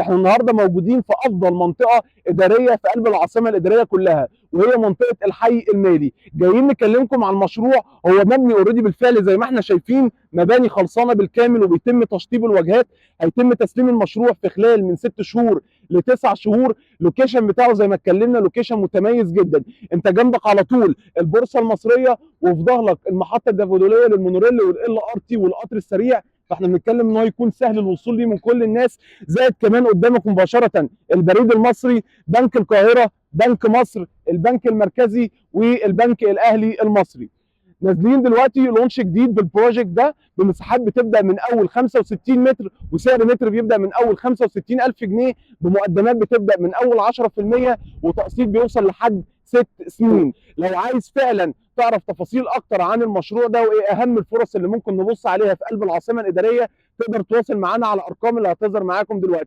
احنا النهارده موجودين في افضل منطقه اداريه في قلب العاصمه الاداريه كلها، وهي منطقه الحي المالي. جايين نكلمكم عن مشروع هو مبني اوريدي بالفعل زي ما احنا شايفين، مباني خلصانه بالكامل وبيتم تشطيب الواجهات. هيتم تسليم المشروع في خلال من 6 شهور ل9 شهور. لوكيشن بتاعه زي ما اتكلمنا لوكيشن متميز جدا. انت جنبك على طول البورصه المصريه، وفي ظهرك المحطه الدافودوليه للمونوريل والال ار تي والقطر السريع. فاحنا بنتكلم ان هو يكون سهل الوصول ليه من كل الناس. زائد كمان قدامك مباشره البريد المصري، بنك القاهره، بنك مصر، البنك المركزي، والبنك الاهلي المصري. نازلين دلوقتي لونش جديد بالبروجكت ده بمساحات بتبدا من اول 65 متر، وسعر متر بيبدا من اول 65,000 جنيه، بمقدمات بتبدا من اول 10%، وتقسيط بيوصل لحد 6 سنين. لو عايز فعلا تعرف تفاصيل اكتر عن المشروع ده وايه اهم الفرص اللي ممكن نبص عليها في قلب العاصمه الاداريه، تقدر تواصل معانا على الارقام اللي هتظهر معاكم دلوقتي.